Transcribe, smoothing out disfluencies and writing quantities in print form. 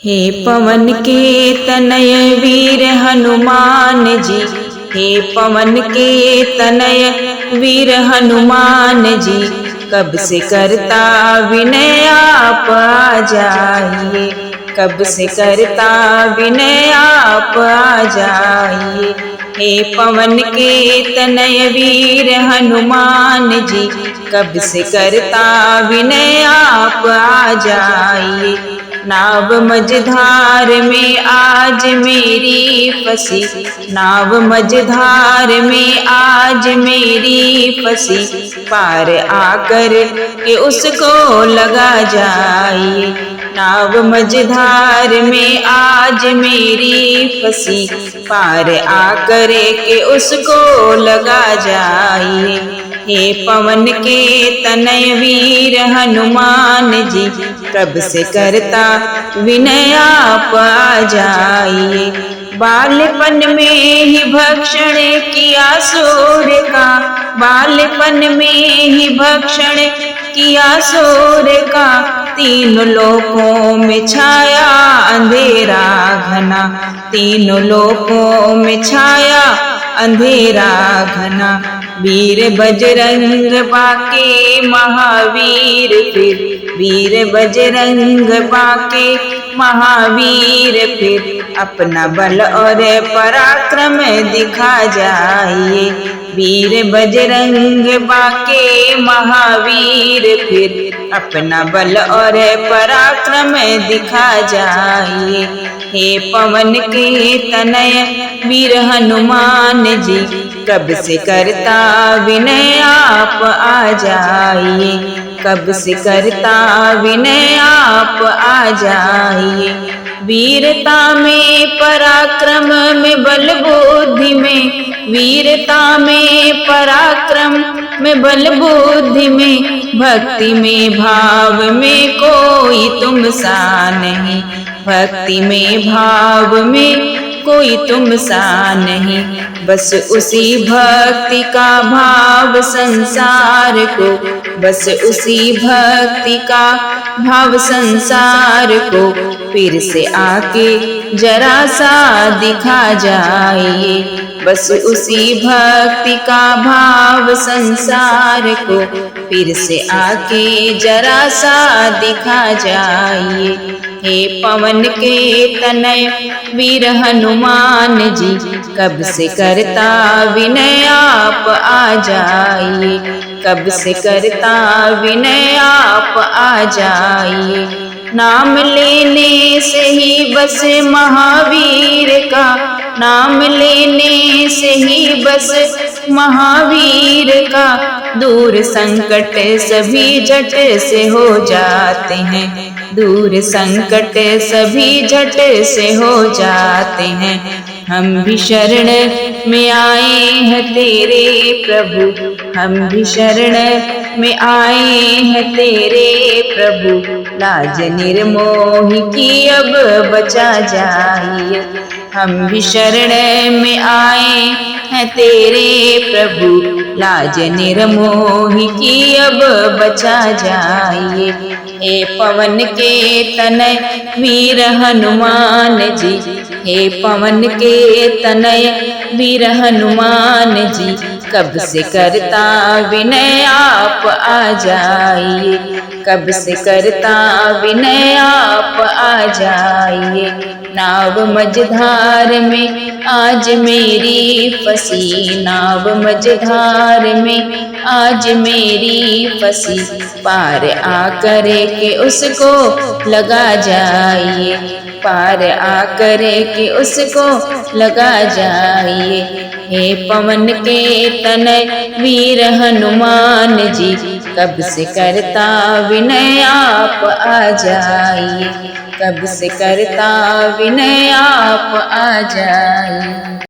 हे पवन के तनय वीर हनुमान जी, हे पवन के तनय वीर हनुमान जी, कब से करता विनय आप आ जाइए, कब से करता विनय आप आ जाइए। हे पवन के तनय वीर हनुमान जी, कब से करता विनय आप आ जाइए। नाव मझधार में आज मेरी फंसी, नाव मझधार में आज मेरी फंसी, पार आकर के उसको लगा जाइए। नाव मझधार में आज मेरी फंसी, पार आकर के उसको लगा जाइए। हे पवन के तनय वीर हनुमान जी, कब से करता विनय आप आ जाइए। बालपन में ही भक्षण किया सूर्य का, बालपन में ही भक्षण किया सूर्य का, तीनों लोकों में छाया अंधेरा घना, तीनों लोकों में छाया अंधेरा घना। वीर बजरंग बाके महावीर फिर, वीर बजरंग बाके महावीर फिर, अपना बल और पराक्रम दिखा जाइए। वीर बजरंग बाके महावीर फिर, अपना बल और पराक्रम दिखा जाइए। हे पवन के तनय वीर हनुमान जी, कब से करता विनय आप आ जाइए, कब से करता विनय आप आ जाइए। वीरता में पराक्रम में बल बुद्धि में, वीरता में पराक्रम में बल बुद्धि में, भक्ति में भाव में कोई तुम सा नहीं, भक्ति में भाव में कोई तुम सा नहीं। बस उसी भक्ति का भाव संसार को, बस उसी भक्ति का भाव संसार को, फिर से आके जरा सा दिखा जाइए। बस उसी भक्ति का भाव संसार को, फिर से आके जरा सा दिखा जाइए। हे पवन के तनय वीर हनुमान जी, कब से करता विनय आप आ जाइए, कब से करता विनय आप आ जाइए। नाम लेने से ही बस महावीर का, नाम लेने से ही बस महावीर का, दूर संकट सभी झट से हो जाते हैं, दूर संकट सभी झट से हो जाते हैं। हम भी शरण में आए हैं तेरे प्रभु, हम भी शरण में आए हैं तेरे प्रभु, लाज निर्मोह की अब बचा जाइए। हम भी शरण में आए हैं तेरे प्रभु, लाज निर्मोह की अब बचा जाइए। हे पवन के तनय वीर हनुमान जी, हे पवन के तनय वीर हनुमान जी, कब से करता विनय आप आ जाइए, कब से करता विनय आप आ जाइए। नाव मझधार में आज मेरी फंसी, नाव मझधार में आज मेरी फंसी, पार आकर के उसको लगा जाइए, पार आकर के उसको लगा जाइए। हे पवन के तनय वीर हनुमान जी, कब से करता विनय आप आ जाइए, कब से करता विनय आप आ जाइए।